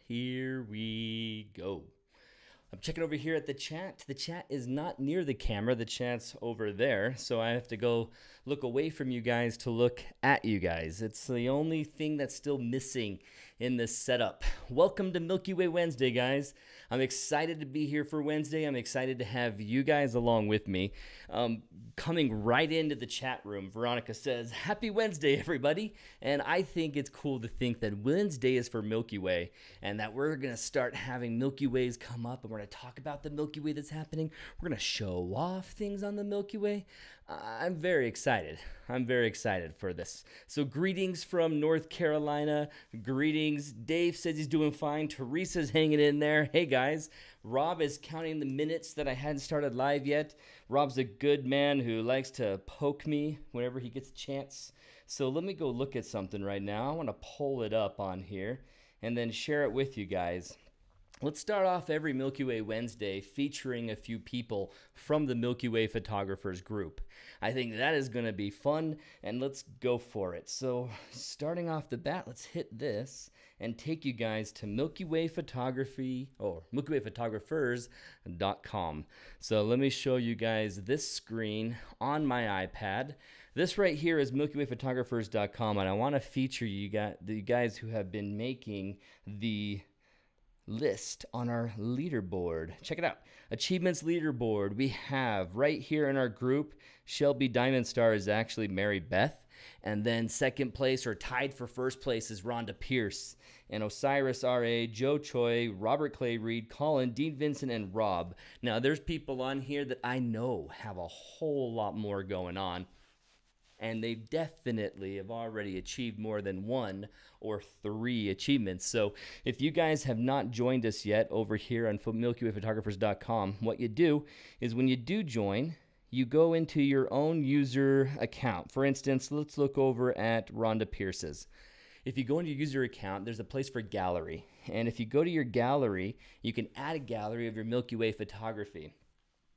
Here we go. I'm checking over here at the chat. The chat is not near the camera. The chat's over there. So I have to go look away from you guys to look at you guys. It's the only thing that's still missing in this setup. Welcome to Milky Way Wednesday, guys. I'm excited to be here for Wednesday. I'm excited to have you guys along with me. Coming right into the chat room, Veronica says, Happy Wednesday, everybody. And I think it's cool to think that Wednesday is for Milky Way and that we're going to start having Milky Ways come up and we're going to talk about the Milky Way that's happening. We're going to show off things on the Milky Way. I'm very excited. I'm very excited for this. So greetings from North Carolina. Greetings. Dave says he's doing fine. Teresa's hanging in there. Hey, guys. Rob is counting the minutes that I hadn't started live yet. Rob's a good man who likes to poke me whenever he gets a chance. So let me go look at something right now. I want to pull it up on here and then share it with you guys. Let's start off every Milky Way Wednesday featuring a few people from the Milky Way Photographers group. I think that is going to be fun, and let's go for it. So starting off the bat, let's hit this and take you guys to Milky Way Photography or MilkyWayPhotographers.com. So let me show you guys this screen on my iPad. This right here is MilkyWayPhotographers.com, and I want to feature you guys who have been making the list on our leaderboard. Check it out. Achievements leaderboard. We have right here in our group, Shelby Diamond Star is actually Mary Beth. And then second place or tied for first place is Rhonda Pierce. And Osiris R.A., Joe Choi, Robert Clay Reed, Colin, Dean Vincent, and Rob. Now, there's people on here that I know have a whole lot more going on. And they definitely have already achieved more than 1 or 3 achievements. So if you guys have not joined us yet over here on MilkyWayPhotographers.com, what you do is when you do join, you go into your own user account. For instance, let's look over at Rhonda Pierce's. If you go into your user account, there's a place for gallery. And if you go to your gallery, you can add a gallery of your Milky Way photography.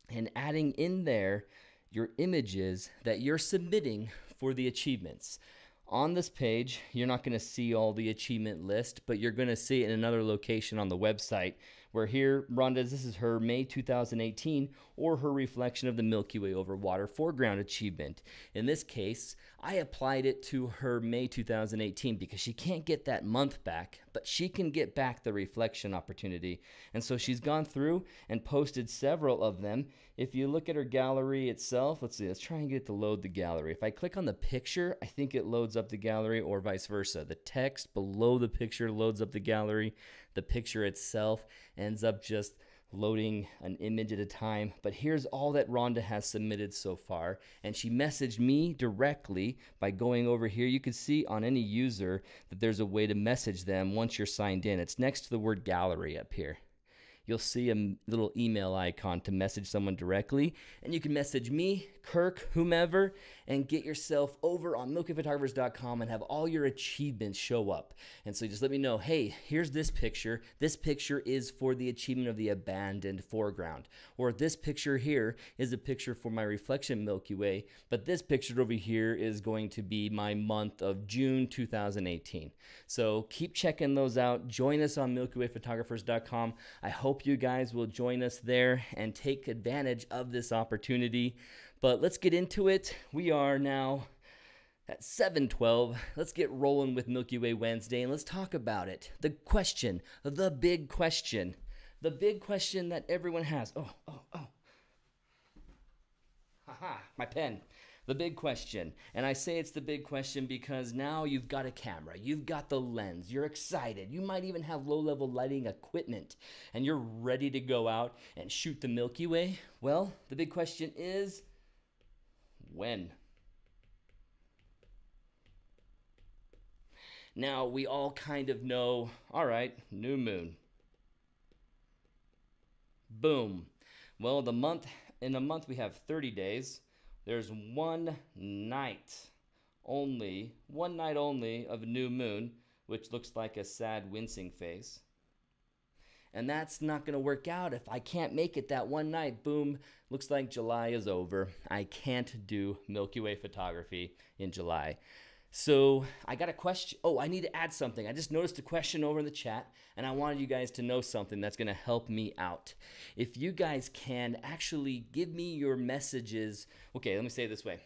And adding in there your images that you're submitting for the achievements. On this page, you're not going to see all the achievement list, but you're going to see it in another location on the website where here, Rhonda's, this is her May 2018 or her reflection of the Milky Way over water foreground achievement. In this case, I applied it to her May 2018 because she can't get that month back, but she can get back the reflection opportunity. And so she's gone through and posted several of them. If you look at her gallery itself, let's see, let's try and get it to load the gallery. If I click on the picture, I think it loads up the gallery or vice versa. The text below the picture loads up the gallery. The picture itself ends up just loading an image at a time. But here's all that Rhonda has submitted so far. And she messaged me directly by going over here. You can see on any user that there's a way to message them once you're signed in. It's next to the word gallery up here. You'll see a little email icon to message someone directly. And you can message me, Kirk, whomever, and get yourself over on MilkyWayPhotographers.com and have all your achievements show up. And so just let me know, hey, here's this picture. This picture is for the achievement of the abandoned foreground. Or this picture here is a picture for my reflection Milky Way. But this picture over here is going to be my month of June 2018. So keep checking those out. Join us on MilkyWayPhotographers.com. I hope you guys will join us there and take advantage of this opportunity. But let's get into it. We are now at 7:12. Let's get rolling with Milky Way Wednesday and let's talk about it. The question, the big question that everyone has. Oh. Haha, my pen. The big question. And I say it's the big question because now you've got a camera, you've got the lens, you're excited, you might even have low-level lighting equipment, and you're ready to go out and shoot the Milky Way. Well, the big question is, when? Now, we all kind of know, all right, new moon. Boom. Well, in a month we have 30 days. There's one night only of a new moon, which looks like a sad wincing face. And that's not going to work out. If I can't make it that one night, boom, looks like July is over. I can't do Milky Way photography in July. So I got a question. Oh, I need to add something. I just noticed a question over in the chat, and I wanted you guys to know something that's going to help me out. If you guys can actually give me your messages. Okay, let me say it this way.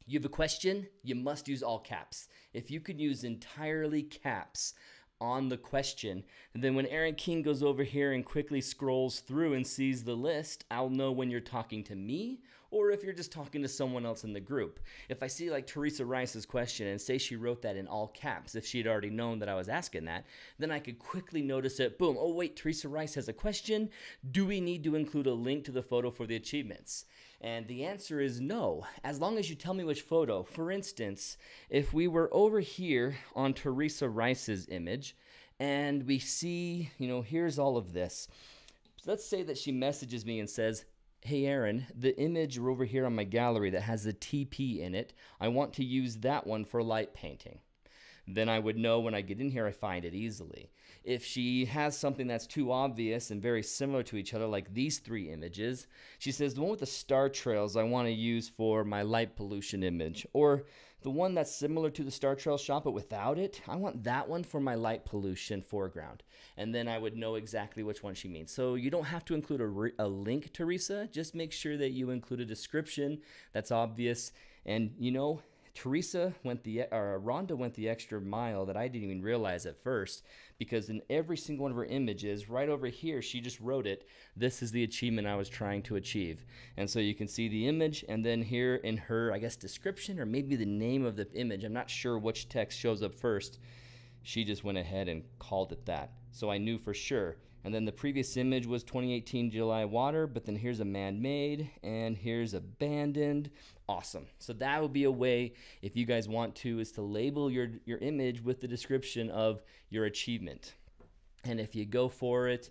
You have a question, you must use all caps. If you could use entirely caps on the question, then when Aaron King goes over here and quickly scrolls through and sees the list, I'll know when you're talking to me or if you're just talking to someone else in the group. If I see like Teresa Rice's question and say she wrote that in all caps, if she had already known that I was asking that, then I could quickly notice it. Boom, oh wait, Teresa Rice has a question. Do we need to include a link to the photo for the achievements? And the answer is no, as long as you tell me which photo. For instance, if we were over here on Teresa Rice's image and we see, here's all of this. So let's say that she messages me and says, hey Aaron, the image over here on my gallery that has the TP in it, I want to use that one for light painting. Then I would know when I get in here I find it easily. If she has something that's too obvious and very similar to each other, like these three images, she says the one with the star trails I want to use for my light pollution image, or the one that's similar to the star trail shot but without it, I want that one for my light pollution foreground. And then I would know exactly which one she means. So you don't have to include a link, Teresa. Just make sure that you include a description that's obvious. And Rhonda went the extra mile that I didn't even realize at first, because in every single one of her images, right over here, she just wrote it, this is the achievement I was trying to achieve. And so you can see the image, and then here in her, I guess, description, or maybe the name of the image, I'm not sure which text shows up first, she just went ahead and called it that. So I knew for sure. And then the previous image was 2018 July water, but then here's a man-made, and here's abandoned. Awesome. So that would be a way, if you guys want to, is to label your image with the description of your achievement. And if you go for it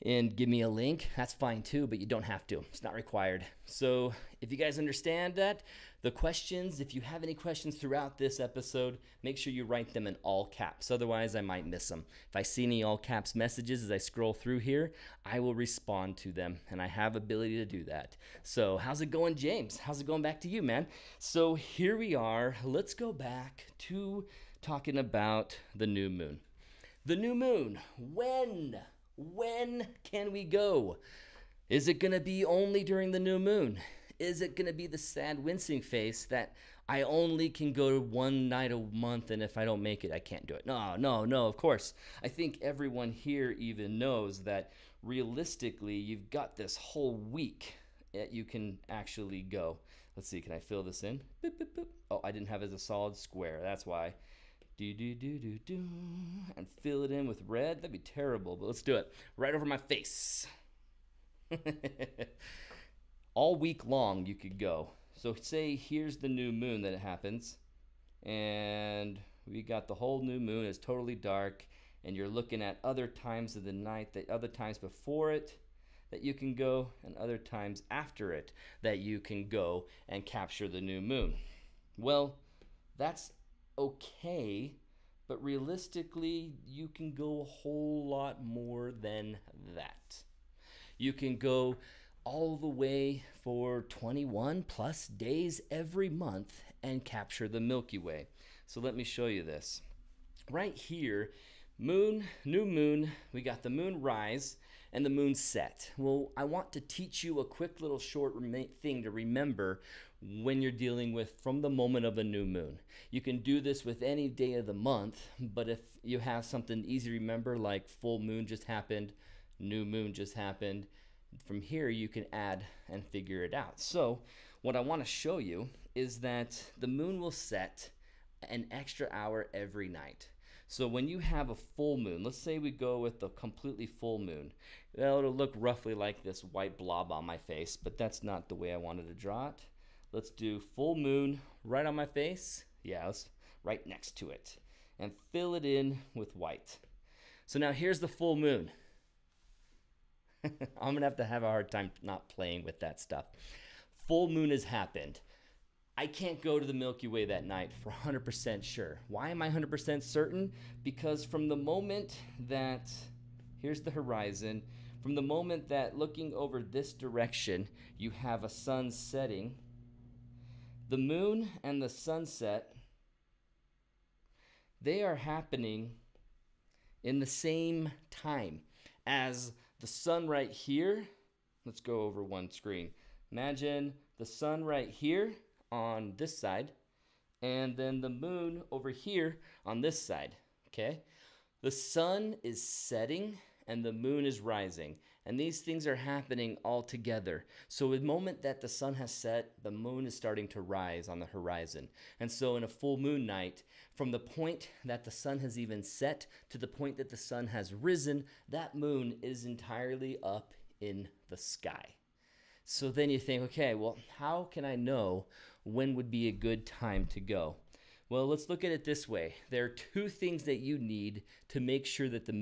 and give me a link, that's fine too, but you don't have to. It's not required. So if you guys understand that, the questions, if you have any questions throughout this episode, make sure you write them in all caps. Otherwise, I might miss them. If I see any all caps messages as I scroll through here, I will respond to them, and I have ability to do that. So how's it going, James? How's it going back to you, man? So here we are. Let's go back to talking about the new moon. The new moon. When can we go? Is it going to be only during the new moon? Is it going to be the sad wincing face that I only can go one night a month, and if I don't make it, I can't do it? No, of course. I think everyone here even knows that realistically, you've got this whole week that you can actually go. Let's see, can I fill this in? Boop, boop, boop. Oh, I didn't have it as a solid square. That's why. And fill it in with red. That'd be terrible, but let's do it. Right over my face. All week long you could go. So say here's the new moon that it happens, and we got the whole new moon is totally dark, and you're looking at other times of the night, that other times before it that you can go, and other times after it that you can go and capture the new moon. Well, that's okay, but realistically you can go a whole lot more than that. You can go all the way for 21 plus days every month and capture the Milky Way. So let me show you this. Right here, moon, new moon, we got the moon rise and the moon set. Well, I want to teach you a quick little short thing to remember when you're dealing with from the moment of a new moon. You can do this with any day of the month, but if you have something easy to remember, like full moon just happened, new moon just happened, from here you can add and figure it out. So what I want to show you is that the moon will set an extra hour every night. So when you have a full moon, let's say we go with the completely full moon, well, it'll look roughly like this white blob on my face, but that's not the way I wanted to draw it. Let's do full moon right on my face. Yeah, let's right next to it, and fill it in with white. So now here's the full moon. I'm going to have a hard time not playing with that stuff. Full moon has happened. I can't go to the Milky Way that night for 100% sure. Why am I 100% certain? Because from the moment that, here's the horizon, from the moment that looking over this direction, you have a sun setting, the moon and the sunset they are happening in the same time as the sun right here. Let's go over one screen. Imagine the sun right here on this side, and then the moon over here on this side, okay? The sun is setting and the moon is rising, and these things are happening all together. So the moment that the sun has set, the moon is starting to rise on the horizon. And so in a full moon night, from the point that the sun has even set to the point that the sun has risen, that moon is entirely up in the sky. So then you think, okay, well, how can I know when would be a good time to go? Well, let's look at it this way. There are two things that you need to make sure that the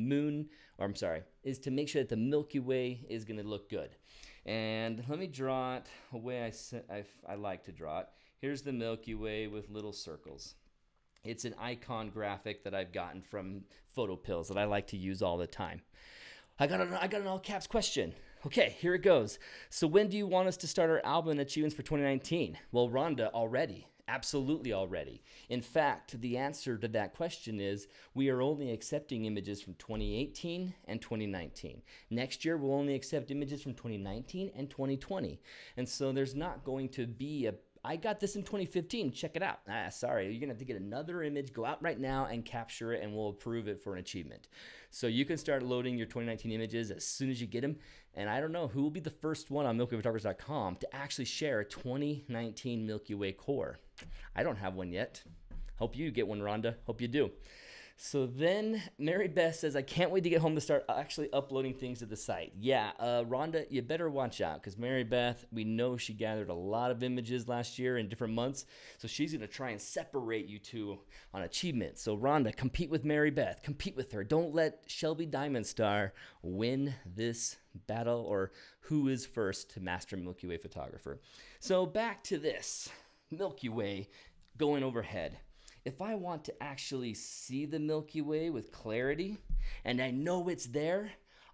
Milky Way is going to look good. And let me draw it the way I like to draw it. Here's the Milky Way with little circles. It's an icon graphic that I've gotten from photo pills that I like to use all the time. I got an all caps question. Okay, here it goes. So when do you want us to start our album achievements for 2019? Well, Rhonda, already. Absolutely already. In fact, the answer to that question is we are only accepting images from 2018 and 2019. Next year, we'll only accept images from 2019 and 2020. And so there's not going to be I got this in 2015, check it out. Sorry, you're gonna have to get another image, go out right now and capture it, and we'll approve it for an achievement. So you can start loading your 2019 images as soon as you get them. And I don't know who will be the first one on MilkyWayPhotographers.com to actually share a 2019 Milky Way core. I don't have one yet. Hope you get one, Rhonda. Hope you do. So then Mary Beth says, I can't wait to get home to start actually uploading things to the site. Yeah, Rhonda, you better watch out because Mary Beth, we know she gathered a lot of images last year in different months. So she's going to try and separate you two on achievements. So Rhonda, compete with Mary Beth. Compete with her. Don't let Shelby Diamond Star win this battle or who is first to master Milky Way photographer. So back to this Milky Way going overhead. If I want to actually see the Milky Way with clarity, and I know it's there,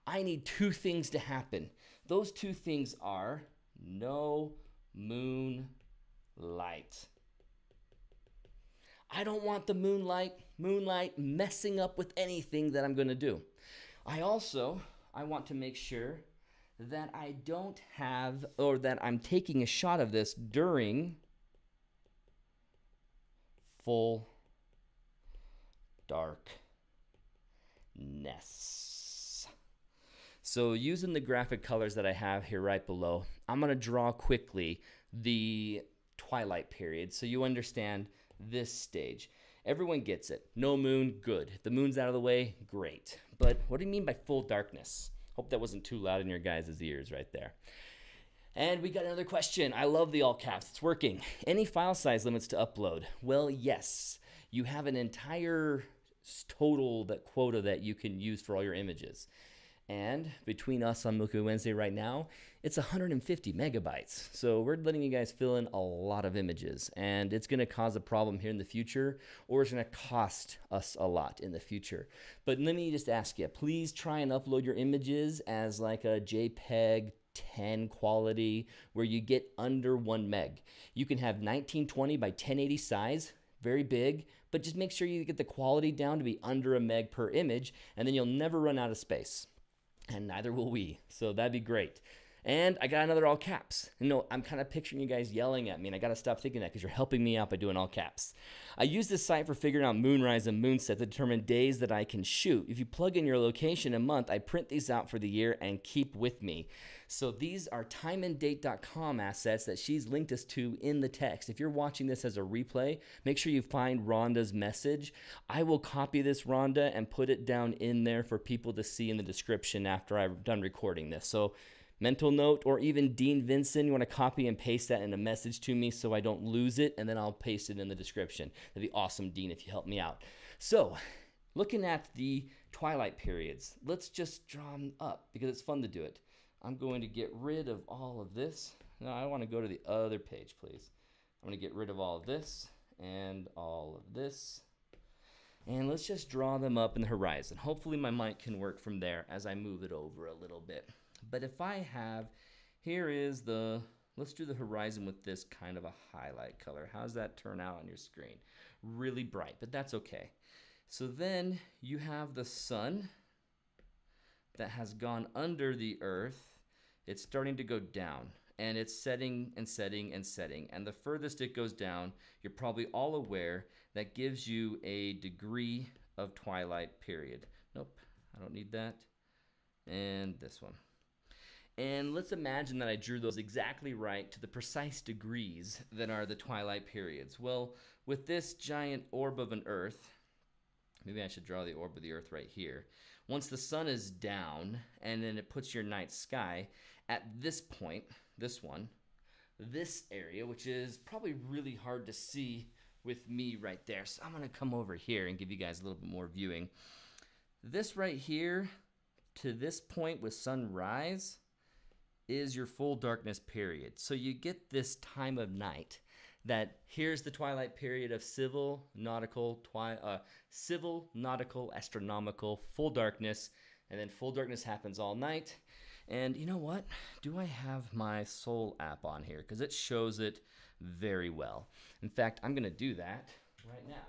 I need two things to happen. Those two things are no moonlight. I don't want the moonlight messing up with anything that I'm going to do. I want to make sure that I don't have, or that I'm taking a shot of this during full darkness. So using the graphic colors that I have here right below, I'm going to draw quickly the twilight period so you understand this stage. Everyone gets it. No moon, good. If the moon's out of the way, great. But what do you mean by full darkness? Hope that wasn't too loud in your guys' ears right there. And we got another question. I love the all caps. It's working. Any file size limits to upload? Well, yes. You have an entire quota that you can use for all your images. And between us on Milky Way Wednesday right now, it's 150 megabytes. So we're letting you guys fill in a lot of images. And it's going to cause a problem here in the future, or it's going to cost us a lot in the future. But let me just ask you, please try and upload your images as like a JPEG 10 quality where you get under 1 meg. You can have 1920 by 1080 size, very big, but just make sure you get the quality down to be under a meg per image, and then you'll never run out of space. And neither will we. So that'd be great. And I got another all caps. You know, I'm kind of picturing you guys yelling at me, and I got to stop thinking that because you're helping me out by doing all caps. I use this site for figuring out moonrise and moonset to determine days that I can shoot. If you plug in your location and month, I print these out for the year and keep with me. So these are timeanddate.com assets that she's linked us to in the text. If you're watching this as a replay, make sure you find Rhonda's message. I will copy this, Rhonda, and put it down in there for people to see in the description after I'm done recording this. So mental note, or even Dean Vinson, you want to copy and paste that in a message to me so I don't lose it, and then I'll paste it in the description. That'd be awesome, Dean, if you help me out. So looking at the twilight periods, let's just draw them up because it's fun to do it. I'm going to get rid of all of this. No, I want to go to the other page, please. I'm going to get rid of all of this and all of this. And let's just draw them up in the horizon. Hopefully my mic can work from there as I move it over a little bit. But if I have, here is let's do the horizon with this kind of a highlight color. How's that turn out on your screen? Really bright, but that's okay. So then you have the sun that has gone under the earth. It's starting to go down, and it's setting and setting and setting. And the furthest it goes down, you're probably all aware, that gives you a degree of twilight period. Nope, I don't need that. And this one. And let's imagine that I drew those exactly right to the precise degrees that are the twilight periods. Well, with this giant orb of an earth, maybe I should draw the orb of the earth right here. Once the sun is down and then it puts your night sky, at this point, this one, this area, which is probably really hard to see with me right there. So I'm gonna come over here and give you guys a little bit more viewing. This right here to this point with sunrise is your full darkness period. So you get this time of night that here's the twilight period of civil, nautical, astronomical, full darkness, and then full darkness happens all night. And you know what? Do I have my Soul app on here? Because it shows it very well. In fact, I'm gonna do that right now.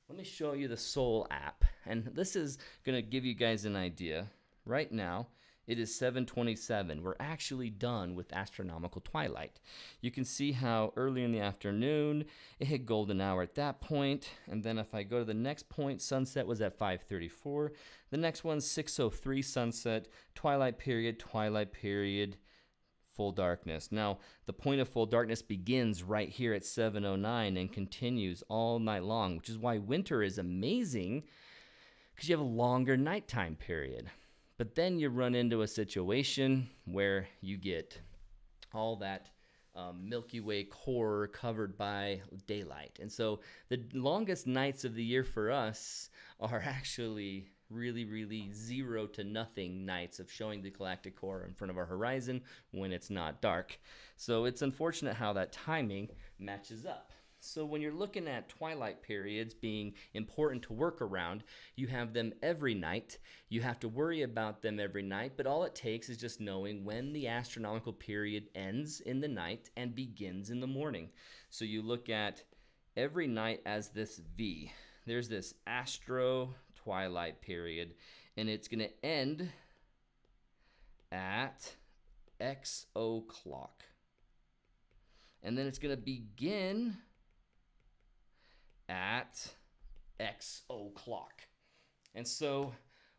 Let me show you the Soul app. And this is gonna give you guys an idea. Right now, it is 7:27. We're actually done with astronomical twilight. You can see how early in the afternoon, it hit golden hour at that point. And then if I go to the next point, sunset was at 5:34. The next one's 6:03 sunset, twilight period, full darkness. Now, the point of full darkness begins right here at 7:09 and continues all night long, which is why winter is amazing, because you have a longer nighttime period. But then you run into a situation where you get all that Milky Way core covered by daylight. And so the longest nights of the year for us are actually really 0 to nothing nights of showing the galactic core in front of our horizon when it's not dark. So it's unfortunate how that timing matches up. So when you're looking at twilight periods being important to work around, you have them every night. You have to worry about them every night, but all it takes is just knowing when the astronomical period ends in the night and begins in the morning. So you look at every night as this V. There's this astro twilight period, and it's going to end at X o'clock. And then it's going to begin at X o'clock. And so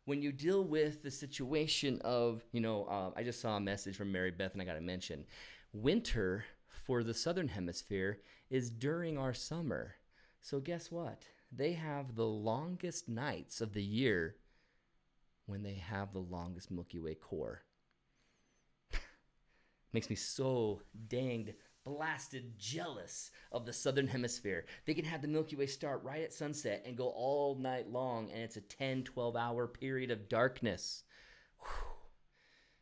when you deal with the situation of, I just saw a message from Mary Beth and I got to mention, winter for the southern hemisphere is during our summer. So guess what? They have the longest nights of the year when they have the longest Milky Way core. Makes me so danged blasted jealous of the southern hemisphere. They can have the Milky Way start right at sunset and go all night long, and it's a 10-12 hour period of darkness. Whew.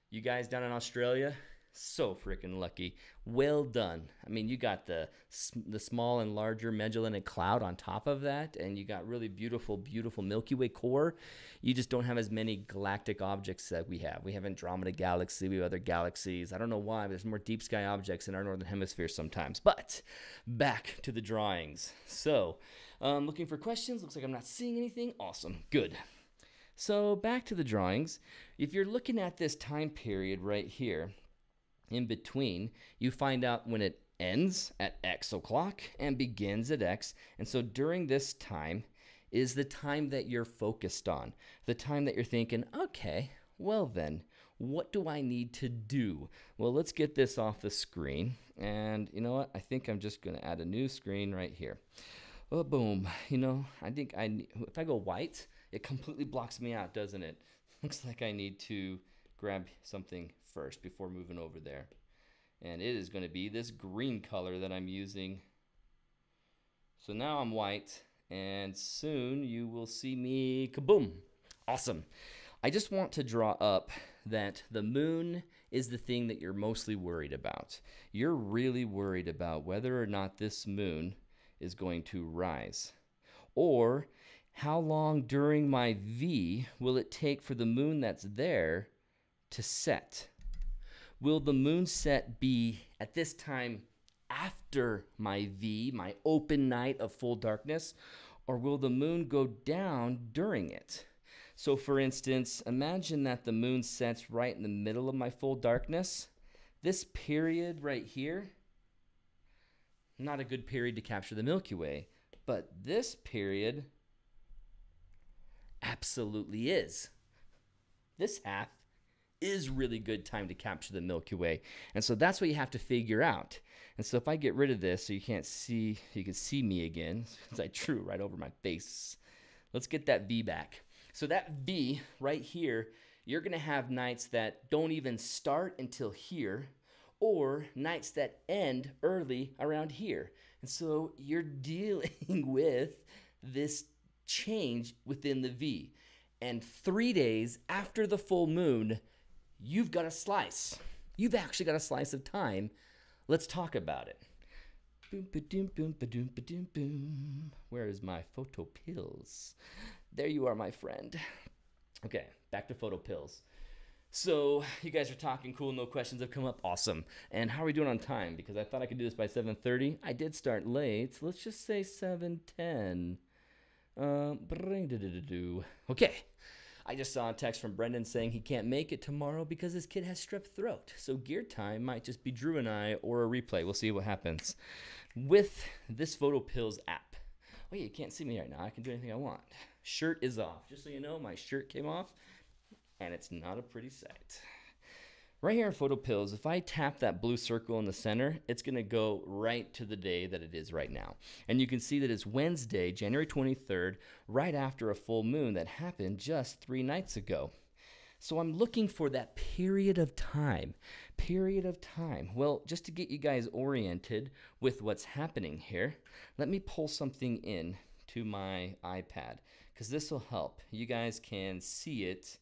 You guys down in Australia, so freaking lucky. Well done. I mean, you got the small and larger Magellanic Cloud on top of that, and you got really beautiful Milky Way core. You just don't have as many galactic objects that we have. We have Andromeda Galaxy, we have other galaxies. I don't know why, but there's more deep sky objects in our northern hemisphere sometimes. But back to the drawings. So, looking for questions. Looks like I'm not seeing anything. Awesome. Good. So back to the drawings. If you're looking at this time period right here, in between, you find out when it ends at X o'clock and begins at X. And so during this time is the time that you're focused on, the time that you're thinking, okay, well then, what do I need to do? Well, let's get this off the screen. And you know what? I think I'm just going to add a new screen right here. Oh, boom. I think if I go white, it completely blocks me out, doesn't it? Looks like I need to grab something first before moving over there. And it is going to be this green color that I'm using. So now I'm white, and soon you will see me kaboom. Awesome. I just want to draw up that the moon is the thing that you're mostly worried about. You're really worried about whether or not this moon is going to rise, or how long during my V will it take for the moon that's there to set. Will the moon set be at this time after my V, my open night of full darkness, or will the moon go down during it? So for instance, imagine that the moon sets right in the middle of my full darkness. This period right here, not a good period to capture the Milky Way, but this period absolutely is. This half is really good time to capture the Milky Way. And so that's what you have to figure out. And so if I get rid of this so you can't see, you can see me again, because I drew right over my face. Let's get that V back. So that V right here, you're gonna have nights that don't even start until here, or nights that end early around here. And so you're dealing with this change within the V. And 3 days after the full moon, you've got a slice. You've actually got a slice of time. Let's talk about it. Boom, ba-doom, boom, ba-doom, ba-doom, boom. Where is my photo pills? There you are, my friend. Okay, back to photo pills. So you guys are talking cool, no questions have come up. Awesome. And how are we doing on time? Because I thought I could do this by 7:30. I did start late. Let's just say 7:10. Okay. I just saw a text from Brendan saying he can't make it tomorrow because his kid has strep throat. So gear time might just be Drew and I or a replay. We'll see what happens. With this Photo Pills app. Oh yeah, you can't see me right now. I can do anything I want. Shirt is off. Just so you know, my shirt came off and it's not a pretty sight. Right here in Photo Pills, if I tap that blue circle in the center, it's going to go right to the day that it is right now. And you can see that it's Wednesday, January 23rd, right after a full moon that happened just 3 nights ago. So I'm looking for that period of time. Period of time. Well, just to get you guys oriented with what's happening here, let me pull something in to my iPad, because this will help. You guys can see it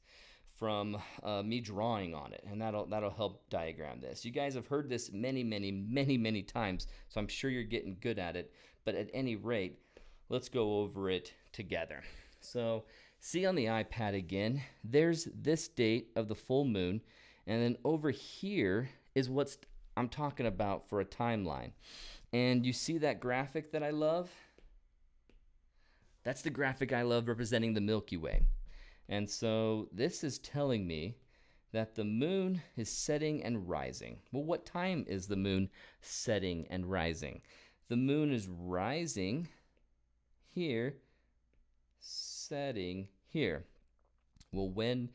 from me drawing on it, and that'll help diagram this. You guys have heard this many times, so I'm sure you're getting good at it, but at any rate, let's go over it together. So see on the iPad again, there's this date of the full moon, and then over here is what I'm talking about for a timeline. And you see that graphic that I love? That's the graphic I love representing the Milky Way. And so this is telling me that the moon is setting and rising. Well, what time is the moon setting and rising? The moon is rising here, setting here. Well, when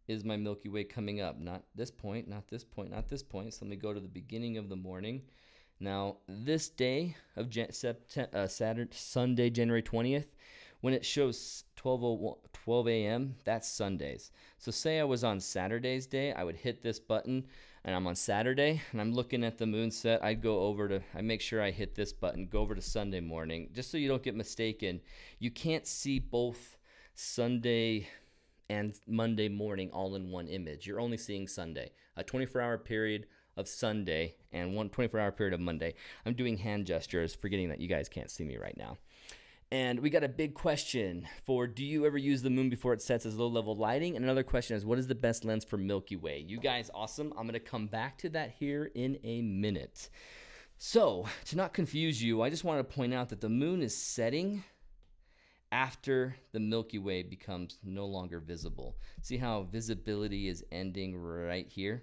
is my Milky Way coming up? Not this point, not this point, not this point. So let me go to the beginning of the morning. Now, this day of Sunday, January 20th, when it shows 12 a.m., that's Sundays. So say I was on Saturday's day, I would hit this button, and I'm on Saturday, and I'm looking at the moon set. I make sure I hit this button, go over to Sunday morning, just so you don't get mistaken. You can't see both Sunday and Monday morning all in one image. You're only seeing Sunday, a 24-hour period of Sunday and one 24-hour period of Monday. I'm doing hand gestures, forgetting that you guys can't see me right now. And we got a big question for, do you ever use the moon before it sets as low-level lighting? And another question is, what is the best lens for Milky Way? You guys, awesome. I'm going to come back to that here in a minute. So, to not confuse you, I just want to point out that the moon is setting after the Milky Way becomes no longer visible. See how visibility is ending right here?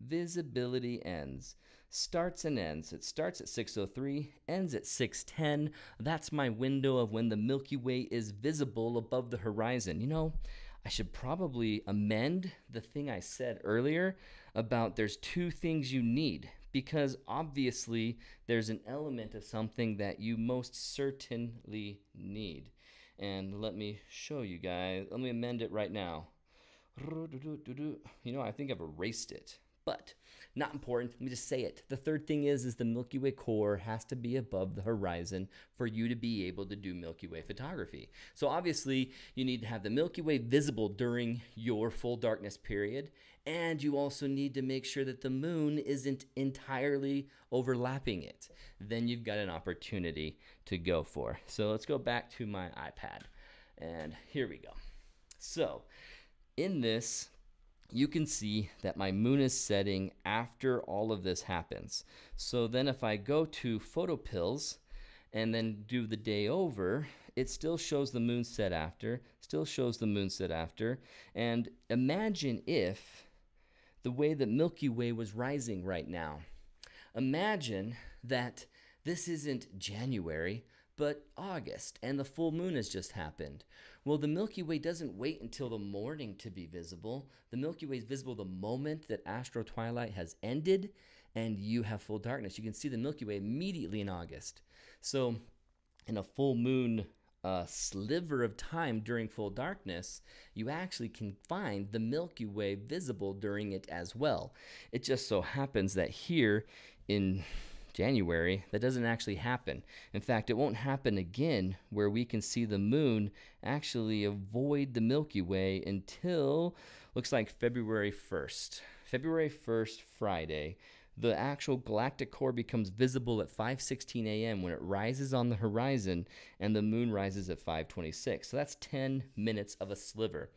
Visibility ends. Starts and ends. It starts at 6:03, ends at 6:10. That's my window of when the Milky Way is visible above the horizon. You know, I should probably amend the thing I said earlier about there's 2 things you need, because obviously there's an element of something that you most certainly need. And let me show you guys. Let me amend it right now. You know, I think I've erased it. But not important. Let me just say it. The third thing is the Milky Way core has to be above the horizon for you to be able to do Milky Way photography. So obviously, you need to have the Milky Way visible during your full darkness period, and you also need to make sure that the moon isn't entirely overlapping it. Then you've got an opportunity to go for. So let's go back to my iPad, and here we go. So in this, you can see that my moon is setting after all of this happens. So then if I go to Photo Pills and then do the day over, it still shows the moon set after, and imagine if the way that Milky Way was rising right now. Imagine that this isn't January, but August, and the full moon has just happened. Well, the Milky Way doesn't wait until the morning to be visible. The Milky Way is visible the moment that astro twilight has ended and you have full darkness. You can see the Milky Way immediately in August. So in a full moon sliver of time during full darkness, you actually can find the Milky Way visible during it as well. It just so happens that here in January, that doesn't actually happen. In fact, it won't happen again where we can see the moon actually avoid the Milky Way until, looks like February 1st. February 1st, Friday, the actual galactic core becomes visible at 5:16 a.m. when it rises on the horizon and the moon rises at 5:26. So that's 10 minutes of a sliver.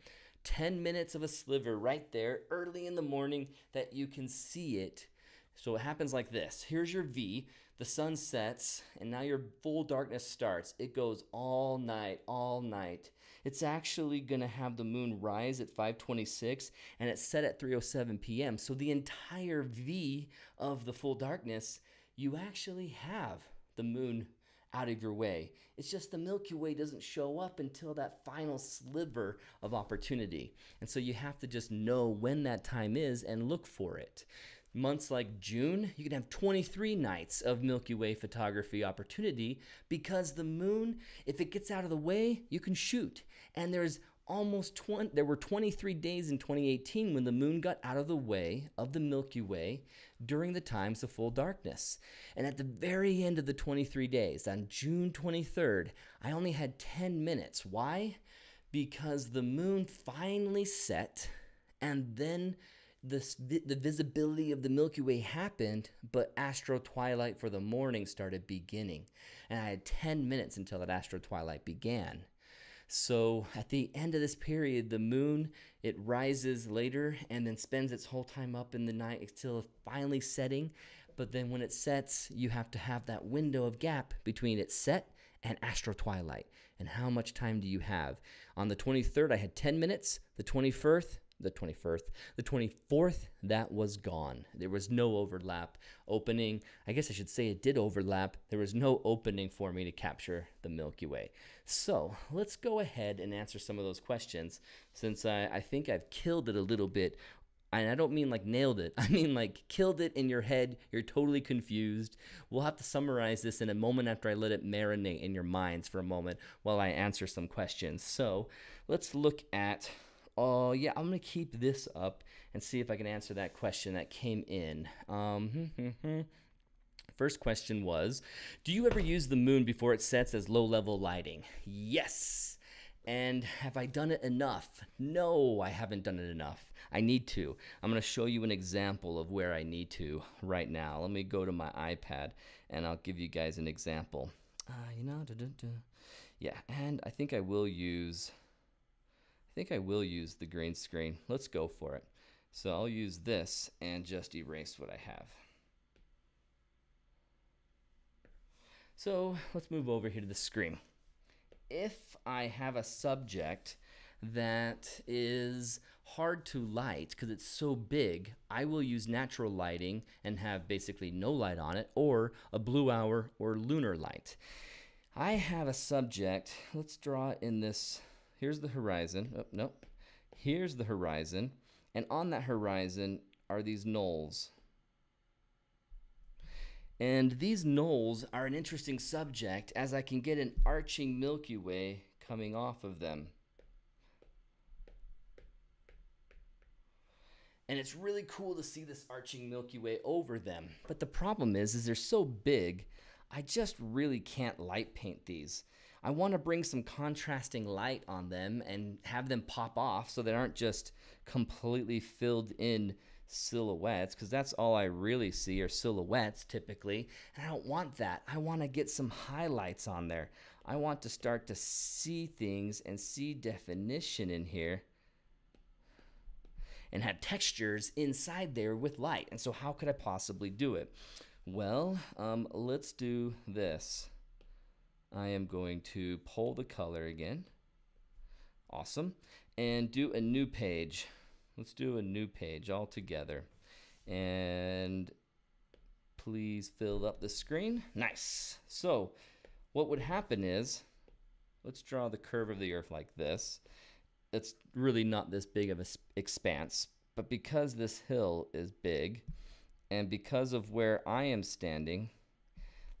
10 minutes of a sliver right there early in the morning that you can see it. So it happens like this. Here's your V, the sun sets, and now your full darkness starts. It goes all night, all night. It's actually going to have the moon rise at 5:26, and it's set at 3:07 p.m. So the entire V of the full darkness, you actually have the moon out of your way. It's just the Milky Way doesn't show up until that final sliver of opportunity. And so you have to just know when that time is and look for it. Months like June, you can have 23 nights of Milky Way photography opportunity because the moon, if it gets out of the way, you can shoot. And there were 23 days in 2018 when the moon got out of the way of the Milky Way during the times of full darkness. And at the very end of the 23 days, on June 23rd, I only had 10 minutes. Why? Because the moon finally set, and then the visibility of the Milky Way happened, but astro twilight for the morning started beginning. And I had 10 minutes until that astro twilight began. So at the end of this period, the moon, it rises later and then spends its whole time up in the night until finally setting. But then when it sets, you have to have that window of gap between its set and astro twilight. And how much time do you have? On the 23rd, I had 10 minutes. The 24th, that was gone. There was no overlap opening. I guess I should say it did overlap. There was no opening for me to capture the Milky Way. So let's go ahead and answer some of those questions, since I think I've killed it a little bit. And I don't mean like nailed it. I mean like killed it in your head. You're totally confused. We'll have to summarize this in a moment after I let it marinate in your minds for a moment while I answer some questions. So let's look at... Oh, yeah, I'm going to keep this up and see if I can answer that question that came in. First question was, do you ever use the moon before it sets as low-level lighting? Yes. And have I done it enough? No, I haven't done it enough. I need to. I'm going to show you an example of where I need to right now. Let me go to my iPad, and I'll give you guys an example. Yeah, and I think I will use the green screen. Let's go for it. So I'll use this and just erase what I have. So let's move over here to the screen. If I have a subject that is hard to light because it's so big, I will use natural lighting and have basically no light on it, or a blue hour or lunar light. I have a subject. Let's draw it in this. Here's the horizon. Oh, no. Here's the horizon. And on that horizon are these knolls. And these knolls are an interesting subject, as I can get an arching Milky Way coming off of them. And it's really cool to see this arching Milky Way over them. But the problem is they're so big, I just really can't light paint these. I want to bring some contrasting light on them and have them pop off so they aren't just completely filled in silhouettes, because that's all I really see are silhouettes typically, and I don't want that. I want to get some highlights on there. I want to start to see things and see definition in here and have textures inside there with light. And so how could I possibly do it? Well, let's do this. I am going to pull the color again. Awesome. And do a new page. Let's do a new page all together. And please fill up the screen. Nice. So what would happen is, let's draw the curve of the Earth like this. It's really not this big of an expanse, but because this hill is big, and because of where I am standing,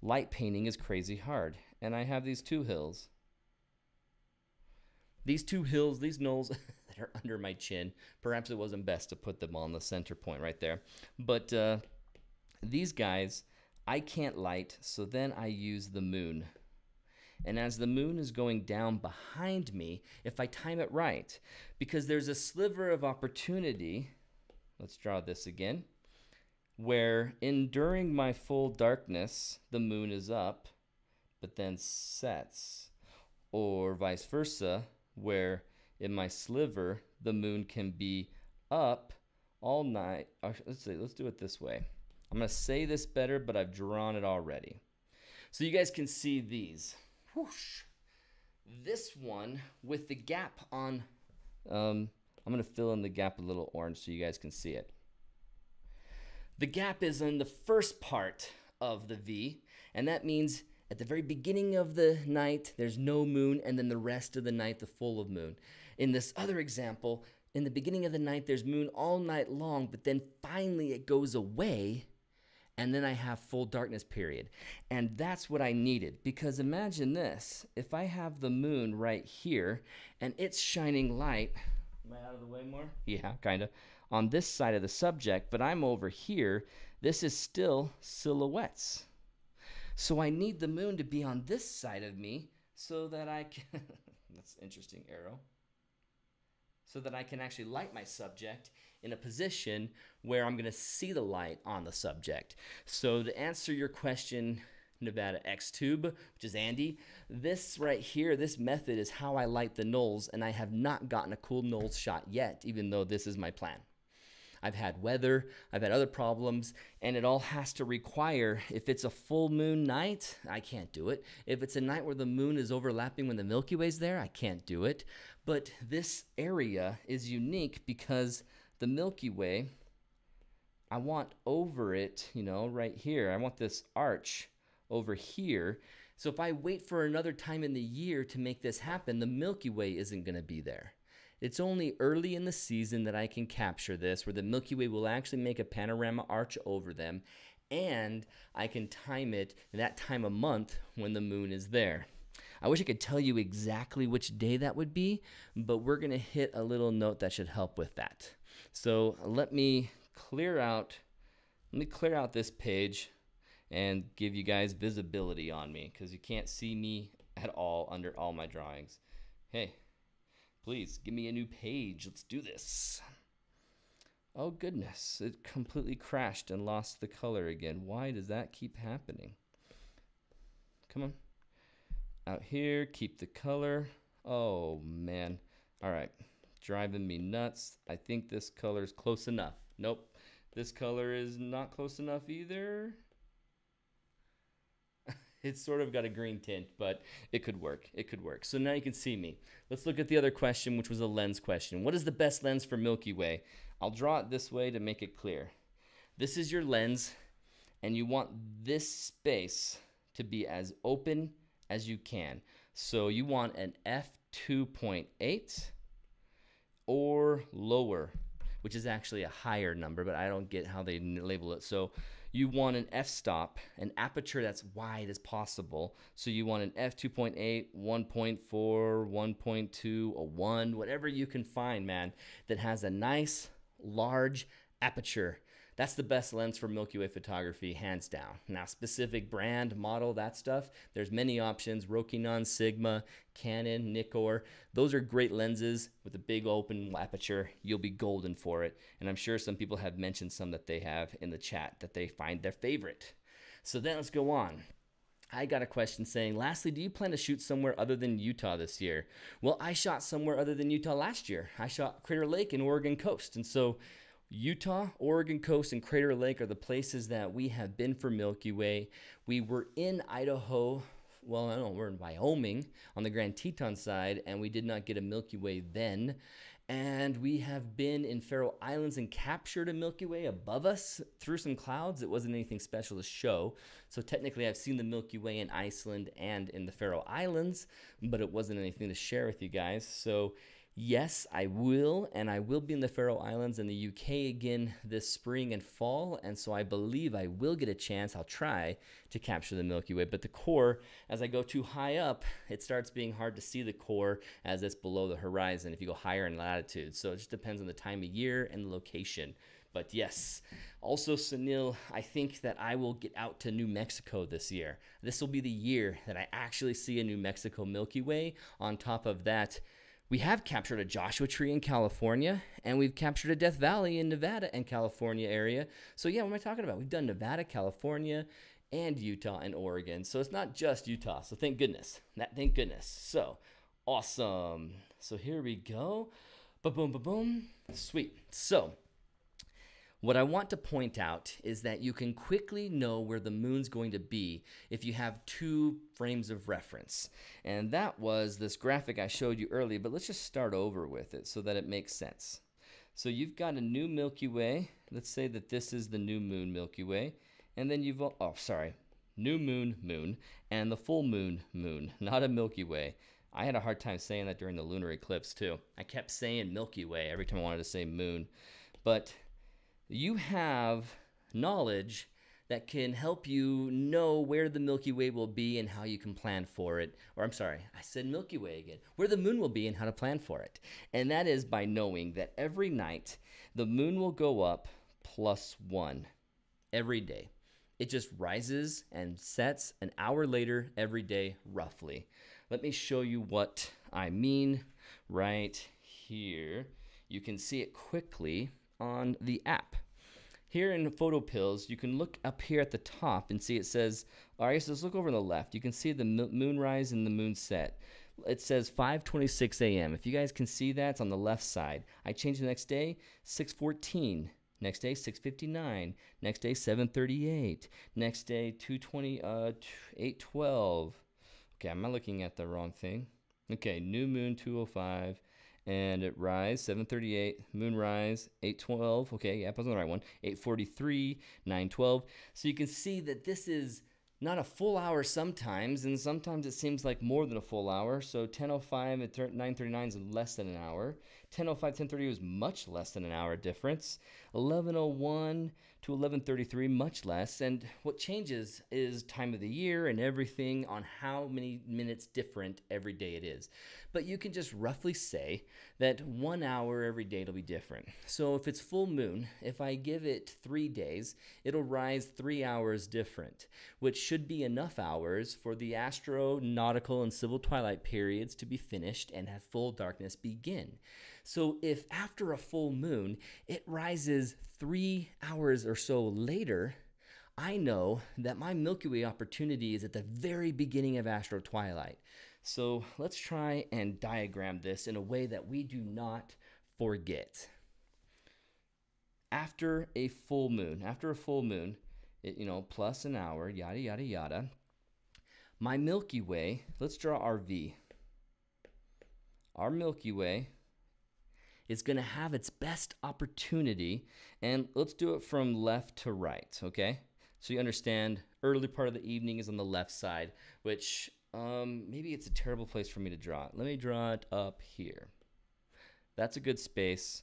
light painting is crazy hard. And I have these two hills. These two hills, these knolls that are under my chin. Perhaps it wasn't best to put them on the center point right there. But these guys, I can't light, so then I use the moon. And as the moon is going down behind me, if I time it right, because there's a sliver of opportunity, let's draw this again, where during my full darkness, the moon is up, but then sets, or vice versa, where in my sliver, the moon can be up all night. Let's do it this way. I'm going to say this better, but I've drawn it already. So you guys can see these. Whoosh. This one with the gap on, I'm going to fill in the gap a little orange so you guys can see it. The gap is in the first part of the V, and that means at the very beginning of the night, there's no moon, and then the rest of the night, the full of moon. In this other example, in the beginning of the night, there's moon all night long, but then finally it goes away, and then I have full darkness period. And that's what I needed, because imagine this. If I have the moon right here, and it's shining light, am I out of the way more? Yeah, kind of. On this side of the subject, but I'm over here, this is still silhouettes. So I need the moon to be on this side of me so that I can, that's an interesting arrow, so that I can actually light my subject in a position where I'm going to see the light on the subject. So to answer your question, Nevada X-Tube, which is Andy, this right here, this method is how I light the nulls, and I have not gotten a cool nulls shot yet, even though this is my plan. I've had weather, I've had other problems, and it all has to require, if it's a full moon night, I can't do it. If it's a night where the moon is overlapping when the Milky Way's there, I can't do it. But this area is unique because the Milky Way, I want over it, you know, right here. I want this arch over here. So if I wait for another time in the year to make this happen, the Milky Way isn't going to be there. It's only early in the season that I can capture this, where the Milky Way will actually make a panorama arch over them, and I can time it that time of month when the moon is there. I wish I could tell you exactly which day that would be, but we're going to hit a little note that should help with that. So let me clear out this page and give you guys visibility on me, because you can't see me at all under all my drawings. Hey. Please, give me a new page. Let's do this. Oh, goodness. It completely crashed and lost the color again. Why does that keep happening? Come on. Out here, keep the color. Oh, man. All right. Driving me nuts. I think this color is close enough. Nope. This color is not close enough either. It's sort of got a green tint, but it could work. It could work. So now you can see me. Let's look at the other question, which was a lens question. What is the best lens for Milky Way? I'll draw it this way to make it clear. This is your lens, and you want this space to be as open as you can. So you want an f2.8 or lower, which is actually a higher number, but I don't get how they label it. So you want an f-stop, an aperture that's wide as possible. So you want an f2.8, 1.4, 1.2, a 1, whatever you can find, man, that has a nice, large aperture. That's the best lens for Milky Way photography, hands down. Now, specific brand, model, that stuff, there's many options. Rokinon, Sigma, Canon, Nikkor. Those are great lenses with a big open aperture. You'll be golden for it. And I'm sure some people have mentioned some that they have in the chat that they find their favorite. So then let's go on. I got a question saying, lastly, do you plan to shoot somewhere other than Utah this year? Well, I shot somewhere other than Utah last year. I shot Crater Lake and Oregon Coast. And so Utah, Oregon Coast, and Crater Lake are the places that we have been for Milky Way. We were in Idaho well, I don't know, we're in Wyoming on the Grand Teton side, and we did not get a Milky Way then. And we have been in Faroe Islands and captured a Milky Way above us through some clouds. It wasn't anything special to show. So technically I've seen the Milky Way in Iceland and in the Faroe Islands, but it wasn't anything to share with you guys. So yes, I will, and I will be in the Faroe Islands and the UK again this spring and fall, and so I believe I will get a chance. I'll try to capture the Milky Way, but the core, as I go too high up, it starts being hard to see the core as it's below the horizon if you go higher in latitude. So it just depends on the time of year and the location. But yes, also Sunil, I think that I will get out to New Mexico this year. This will be the year that I actually see a New Mexico Milky Way. On top of that, we have captured a Joshua Tree in California, and we've captured a Death Valley in Nevada and California area. So yeah, what am I talking about? We've done Nevada, California, and Utah and Oregon. So it's not just Utah. So thank goodness. Thank goodness. So awesome. So here we go. Ba-boom, ba-boom. Sweet. So what I want to point out is that you can quickly know where the moon's going to be if you have 2 frames of reference. And that was this graphic I showed you earlier, but let's just start over with it so that it makes sense. So you've got a new Milky Way. Let's say that this is the new moon Milky Way. And then you've, new moon, and the full moon, not a Milky Way. I had a hard time saying that during the lunar eclipse too. I kept saying Milky Way every time I wanted to say moon. But you have knowledge that can help you know where the Milky Way will be and how you can plan for it. Or I'm sorry, I said Milky Way again. Where the moon will be and how to plan for it. And that is by knowing that every night the moon will go up +1 every day. It just rises and sets an hour later every day, roughly. Let me show you what I mean right here. You can see it quickly on the app. Here in Photo Pills, you can look up here at the top and see it says, all right, so let's look over on the left. You can see the moon rise and the moon set. It says 5:26 a.m. If you guys can see that, it's on the left side. I changed the next day, 6:14. Next day, 6:59. Next day, 7:38. Next day, 8:12. Okay, am I looking at the wrong thing? Okay, new moon 2:05. And it rise, 7:38, moon rise, 8:12. Okay, yeah, I was on the right one. 8:43, 9:12. So you can see that this is not a full hour sometimes, and sometimes it seems like more than a full hour. So 10:05 at 9:39 is less than an hour. 10:05, 10:30 was much less than an hour difference. 11:01 to 11:33, much less. And what changes is time of the year and everything on how many minutes different every day it is. But you can just roughly say that 1 hour every day it'll be different. So if it's full moon, if I give it 3 days, it'll rise 3 hours different, which should be enough hours for the astronautical and civil twilight periods to be finished and have full darkness begin. So if after a full moon, it rises 3 hours or so later, I know that my Milky Way opportunity is at the very beginning of astro twilight. So let's try and diagram this in a way that we do not forget. After a full moon, plus an hour, yada, yada, yada, my Milky Way, let's draw our V. Our Milky Way is going to have its best opportunity, and let's do it from left to right, okay? So you understand, early part of the evening is on the left side, which maybe it's a terrible place for me to draw it. Let me draw it up here. That's a good space.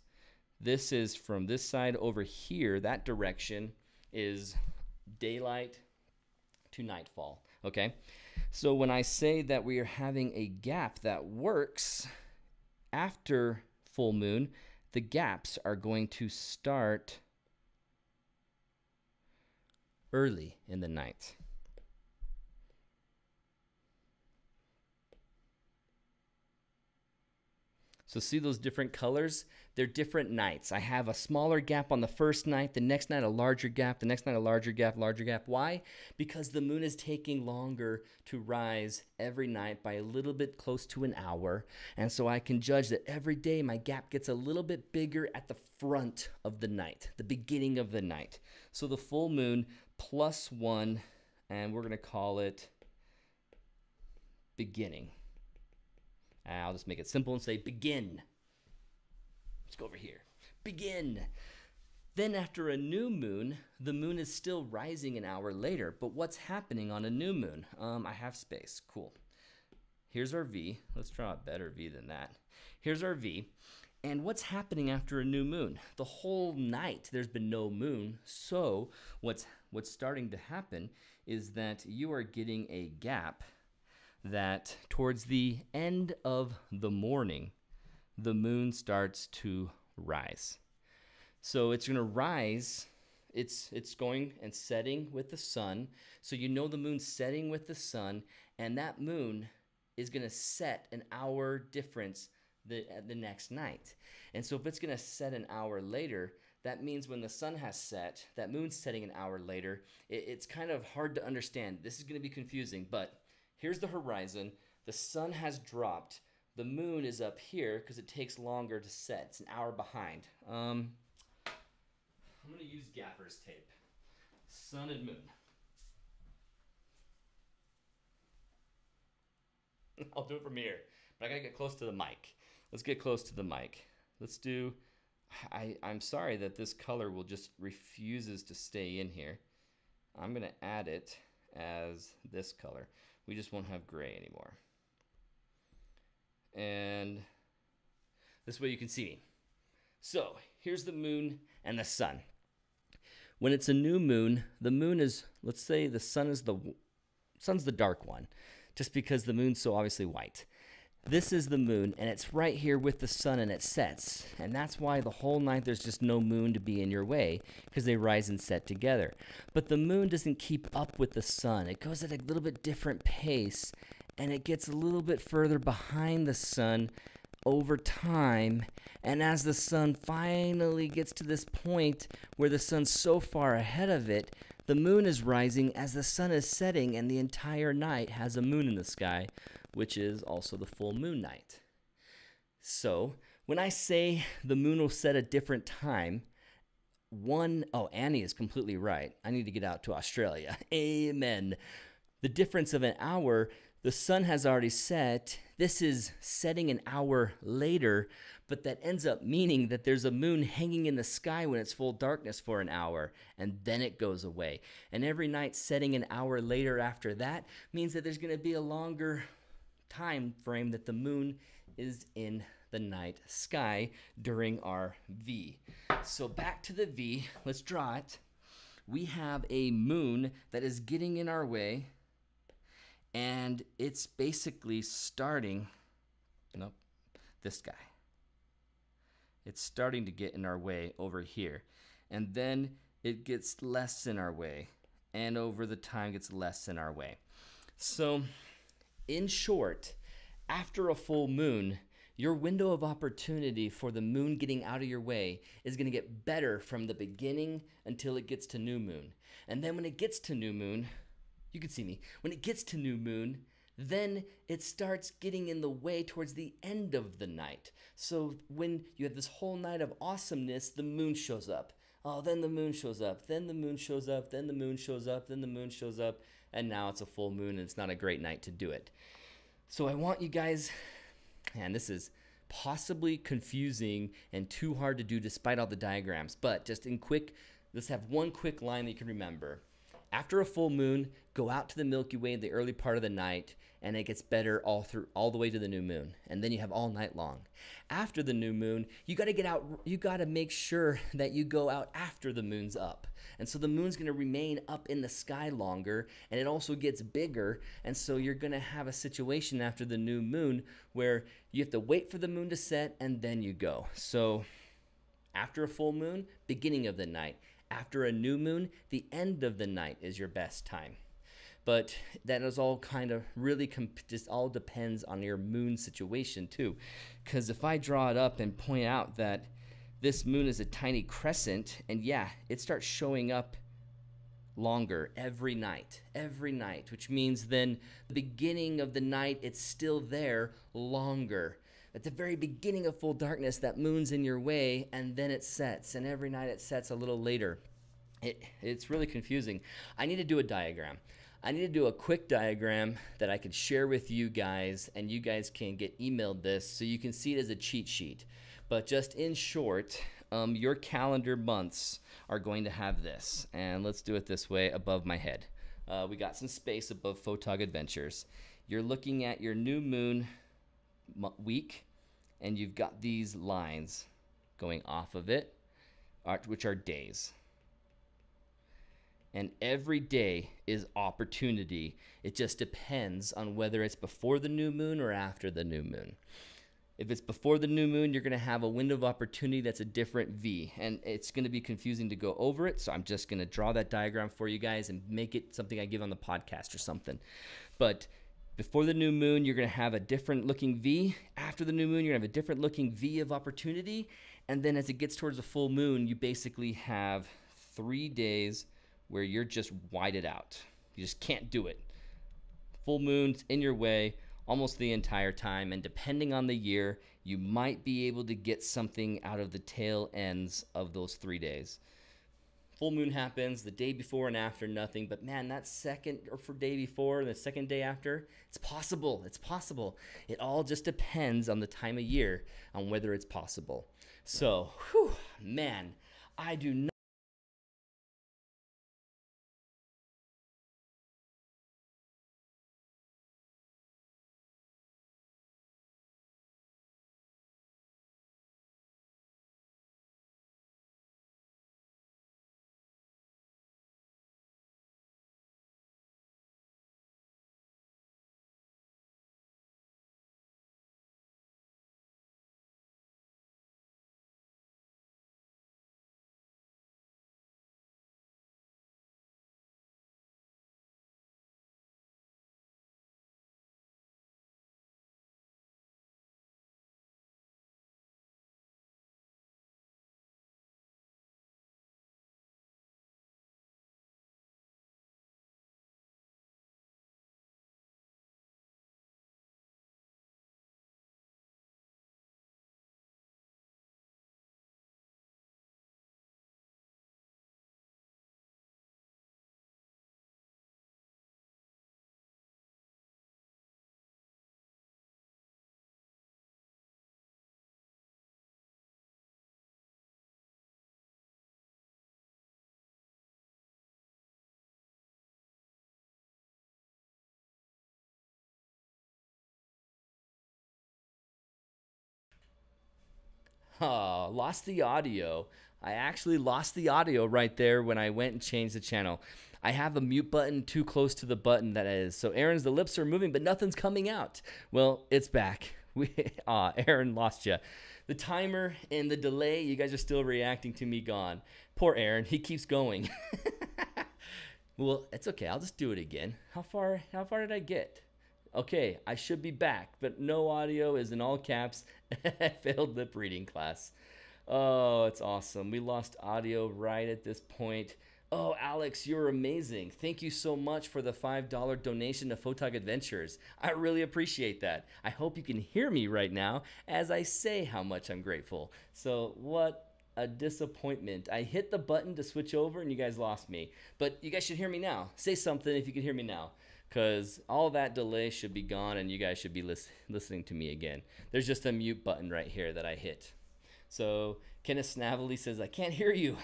This is from this side over here. That direction is daylight to nightfall, okay? So when I say that we are having a gap that works after full moon, the gaps are going to start early in the night. So see those different colors? They're different nights. I have a smaller gap on the first night, the next night a larger gap, the next night a larger gap, larger gap. Why? Because the moon is taking longer to rise every night by a little bit close to an hour. And so I can judge that every day my gap gets a little bit bigger at the front of the night, the beginning of the night. So the full moon +1, and we're going to call it beginning. I'll just make it simple and say begin. Let's go over here. Begin. Then after a new moon, the moon is still rising an hour later. But what's happening on a new moon? I have space. Cool. Here's our V. Let's draw a better V than that. Here's our V. And what's happening after a new moon? The whole night there's been no moon. So what's starting to happen is that you are getting a gap that towards the end of the morning, the moon starts to rise. So it's going to rise. It's going and setting with the sun. So you know the moon's setting with the sun, and that moon is going to set an hour difference the next night. And so if it's going to set an hour later, that means when the sun has set, that moon's setting an hour later. It's kind of hard to understand. This is going to be confusing, but here's the horizon. The sun has dropped. The moon is up here because it takes longer to set. It's an hour behind. I'm going to use gaffer's tape. Sun and moon. I'll do it from here, but I got to get close to the mic. Let's get close to the mic. Let's do, I'm sorry that this color will just refuses to stay in here. I'm going to add it as this color. We just won't have gray anymore. And this way you can see me. So here's the moon and the sun. When it's a new moon, the moon is, let's say the sun's the dark one, just because the moon's so obviously white. This is the moon, and it's right here with the sun, and it sets. And that's why the whole night there's just no moon to be in your way, because they rise and set together. But the moon doesn't keep up with the sun. It goes at a little bit different pace, and it gets a little bit further behind the sun over time. And as the sun finally gets to this point where the sun's so far ahead of it, the moon is rising as the sun is setting, and the entire night has a moon in the sky, which is also the full moon night. So when I say the moon will set a different time, Annie is completely right. I need to get out to Australia. Amen. The difference of an hour, the sun has already set. This is setting an hour later, but that ends up meaning that there's a moon hanging in the sky when it's full darkness for an hour, and then it goes away. And every night setting an hour later after that means that there's going to be a longer time frame that the moon is in the night sky during our V. So back to the V, let's draw it. We have a moon that is getting in our way, and it's basically starting, this guy. It's starting to get in our way over here, and then it gets less in our way, and over the time gets less in our way. So in short, after a full moon, your window of opportunity for the moon getting out of your way is going to get better from the beginning until it gets to new moon. And then when it gets to new moon, you can see me, when it gets to new moon, then it starts getting in the way towards the end of the night. So when you have this whole night of awesomeness, the moon shows up. Oh, then the moon shows up, then the moon shows up, then the moon shows up, then the moon shows up, and now it's a full moon and it's not a great night to do it. So I want you guys, and this is possibly confusing and too hard to do despite all the diagrams, but just in quick, let's have one quick line that you can remember. After a full moon, go out to the Milky Way in the early part of the night, and it gets better all the way to the new moon, and then you have all night long. After the new moon, you got to get out. You got to make sure that you go out after the moon's up, and so the moon's going to remain up in the sky longer, and it also gets bigger, and so you're going to have a situation after the new moon where you have to wait for the moon to set, and then you go. So after a full moon, beginning of the night. After a new moon, the end of the night is your best time. But that is all kind of really just all depends on your moon situation too. Because if I draw it up and point out that this moon is a tiny crescent, and yeah, it starts showing up longer every night, which means then the beginning of the night, it's still there longer. At the very beginning of full darkness, that moon's in your way, and then it sets, and every night it sets a little later. It's really confusing. I need to do a diagram. I need to do a quick diagram that I could share with you guys, and you guys can get emailed this so you can see it as a cheat sheet. But just in short, your calendar months are going to have this. And let's do it this way, above my head. We got some space above Photog Adventures. You're looking at your new moon week, and you've got these lines going off of it, which are days. And every day is opportunity. It just depends on whether it's before the new moon or after the new moon. If it's before the new moon, you're going to have a window of opportunity that's a different V, and it's going to be confusing to go over it, so I'm just going to draw that diagram for you guys and make it something I give on the podcast or something. But before the new moon, you're going to have a different looking V. After the new moon, you're going to have a different looking V of opportunity, and then as it gets towards the full moon, you basically have 3 days where you're just whited out. You just can't do it. Full moon's in your way almost the entire time, and depending on the year, you might be able to get something out of the tail ends of those 3 days. Full moon happens the day before and after, nothing, but man, that second or for day before and the second day after, it's possible. It's possible. It all just depends on the time of year on whether it's possible. So, whew, man, I do not. Oh, lost the audio. I actually lost the audio right there when I went and changed the channel. I have a mute button too close to the button that is. So Aaron's, the lips are moving, but nothing's coming out. Well, it's back. Aaron lost you. The timer and the delay, you guys are still reacting to me gone. Poor Aaron, he keeps going. Well, it's okay. I'll just do it again. How far did I get? Okay, I should be back, but no audio is in all caps. Failed lip reading class. Oh, it's awesome. We lost audio right at this point. Oh, Alex, you're amazing. Thank you so much for the $5 donation to Photog Adventures. I really appreciate that. I hope you can hear me right now as I say how much I'm grateful. So what a disappointment. I hit the button to switch over and you guys lost me. But you guys should hear me now. Say something if you can hear me now, because all that delay should be gone and you guys should be listening to me again. There's just a mute button right here that I hit. So Kenneth Snavely says, I can't hear you.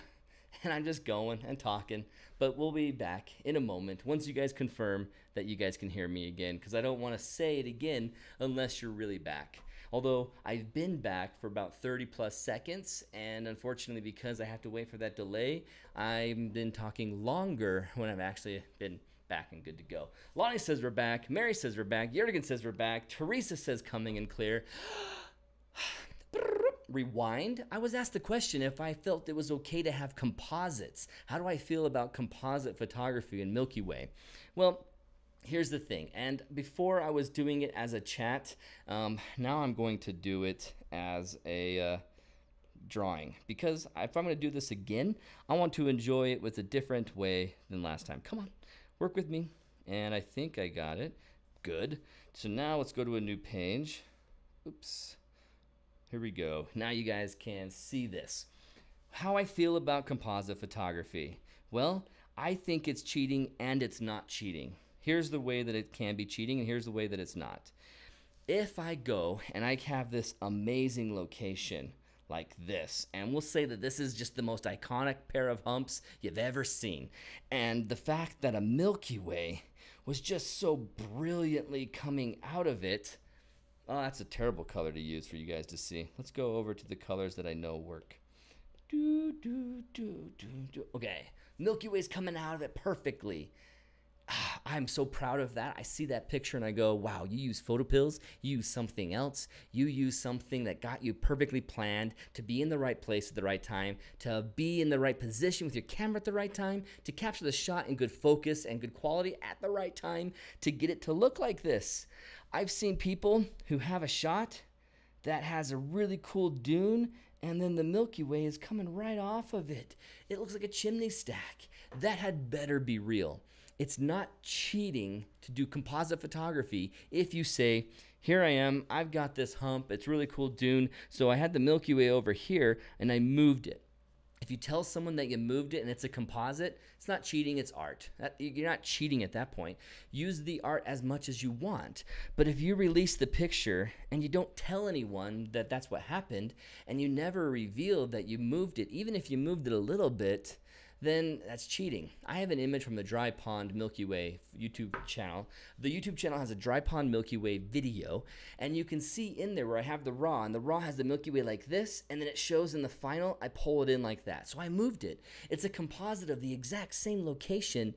And I'm just going and talking. But we'll be back in a moment once you guys confirm that you guys can hear me again, because I don't want to say it again unless you're really back. Although I've been back for about 30 plus seconds, and unfortunately because I have to wait for that delay, I've been talking longer when I've actually been back and good to go. Lonnie says we're back. Mary says we're back. Yertigan says we're back. Teresa says coming in clear. Rewind. I was asked the question if I felt it was okay to have composites. How do I feel about composite photography in Milky Way? Well, here's the thing. And before I was doing it as a chat, now I'm going to do it as a drawing, because if I'm going to do this again, I want to enjoy it with a different way than last time. Come on, work with me. And I think I got it. Good. So now let's go to a new page. Oops. Here we go. Now you guys can see this. How I feel about composite photography. Well, I think it's cheating and it's not cheating. Here's the way that it can be cheating, and here's the way that it's not. If I go and I have this amazing location like this, and we'll say that this is just the most iconic pair of humps you've ever seen, and the fact that a Milky Way was just so brilliantly coming out of it. Oh, that's a terrible color to use for you guys to see. Let's go over to the colors that I know work. Okay, Milky Way's coming out of it perfectly. I'm so proud of that. I see that picture and I go, wow, you use photo pills, you use something else, you use something that got you perfectly planned to be in the right place at the right time, to be in the right position with your camera at the right time, to capture the shot in good focus and good quality at the right time, to get it to look like this. I've seen people who have a shot that has a really cool dune, and then the Milky Way is coming right off of it. It looks like a chimney stack. That had better be real. It's not cheating to do composite photography if you say, here I am, I've got this hump, it's really cool dune, so I had the Milky Way over here and I moved it. If you tell someone that you moved it and it's a composite, it's not cheating, it's art. You're not cheating at that point. Use the art as much as you want. But if you release the picture and you don't tell anyone that that's what happened, and you never reveal that you moved it, even if you moved it a little bit, then that's cheating. I have an image from the Dry Pond Milky Way YouTube channel. The YouTube channel has a Dry Pond Milky Way video, and you can see in there where I have the raw, and the raw has the Milky Way like this, and then it shows in the final, I pull it in like that. So I moved it. It's a composite of the exact same location,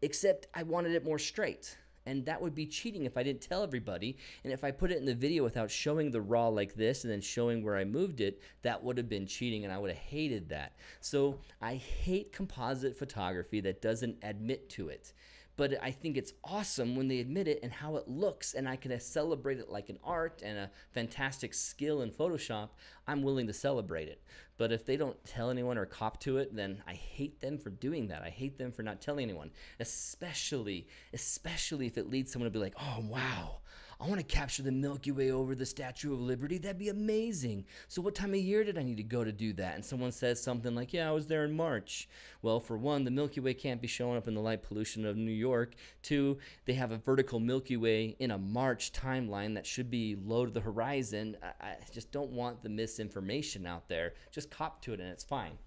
except I wanted it more straight. And that would be cheating if I didn't tell everybody. And if I put it in the video without showing the raw like this and then showing where I moved it, that would have been cheating, and I would have hated that. So I hate composite photography that doesn't admit to it. But I think it's awesome when they admit it and how it looks, and I can celebrate it like an art and a fantastic skill in Photoshop. I'm willing to celebrate it. But if they don't tell anyone or cop to it, then I hate them for doing that. I hate them for not telling anyone, especially if it leads someone to be like, oh, wow, I want to capture the Milky Way over the Statue of Liberty. That'd be amazing. So what time of year did I need to go to do that? And someone says something like, yeah, I was there in March. Well, for one, the Milky Way can't be showing up in the light pollution of New York. Two, they have a vertical Milky Way in a March timeline that should be low to the horizon. I just don't want the misinformation out there. Just cop to it and it's fine.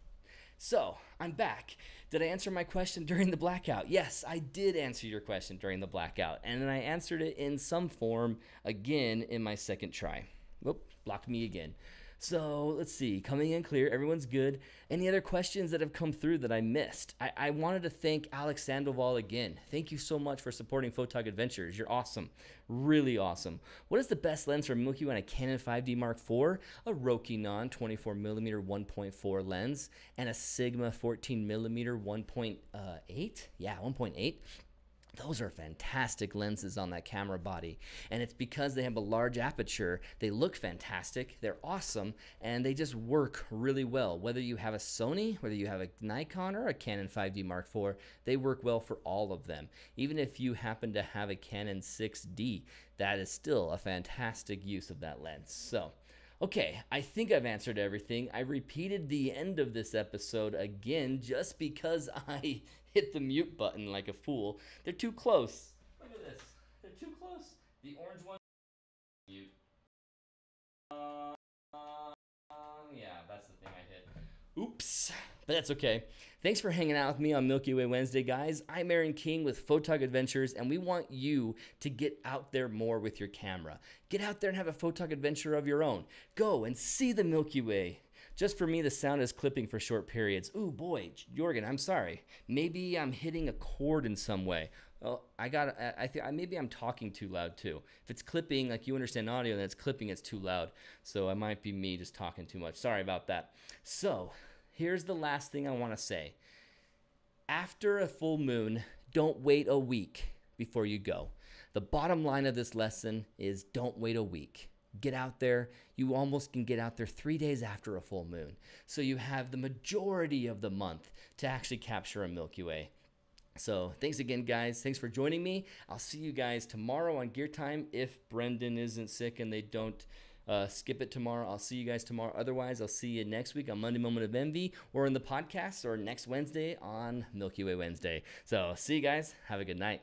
So, I'm back. Did I answer my question during the blackout? Yes, I did answer your question during the blackout, and then I answered it in some form again in my second try. Whoop, blocked me again. So, let's see, coming in clear, everyone's good. Any other questions that have come through that I missed? I wanted to thank Alex Sandoval again. Thank you so much for supporting Photog Adventures. You're awesome. Really awesome. What is the best lens for Milky Way on a Canon 5D Mark IV? A Rokinon 24mm 1.4 lens and a Sigma 14mm 1.8? Yeah, 1.8. Those are fantastic lenses on that camera body, and it's because they have a large aperture. They look fantastic, they're awesome, and they just work really well. Whether you have a Sony, whether you have a Nikon or a Canon 5D Mark IV, they work well for all of them. Even if you happen to have a Canon 6D, that is still a fantastic use of that lens. So, okay, I think I've answered everything. I repeated the end of this episode again just because I hit the mute button like a fool. They're too close. Look at this. They're too close. The orange one. Mute. Yeah, that's the thing I hit. Oops. But that's okay. Thanks for hanging out with me on Milky Way Wednesday, guys. I'm Aaron King with Photog Adventures, and we want you to get out there more with your camera. Get out there and have a photog adventure of your own. Go and see the Milky Way. Just for me, the sound is clipping for short periods. Ooh, boy, Jorgen, I'm sorry. Maybe I'm hitting a chord in some way. Oh, maybe I'm talking too loud too. If it's clipping, like you understand audio, then it's clipping, it's too loud. So it might be me just talking too much. Sorry about that. So here's the last thing I want to say. After a full moon, don't wait a week before you go. The bottom line of this lesson is don't wait a week. Get out there. You almost can get out there 3 days after a full moon. So you have the majority of the month to actually capture a Milky Way. So thanks again, guys. Thanks for joining me. I'll see you guys tomorrow on Gear Time if Brendan isn't sick and they don't skip it tomorrow. I'll see you guys tomorrow. Otherwise, I'll see you next week on Monday Moment of Envy, or in the podcast, or next Wednesday on Milky Way Wednesday. So see you guys. Have a good night.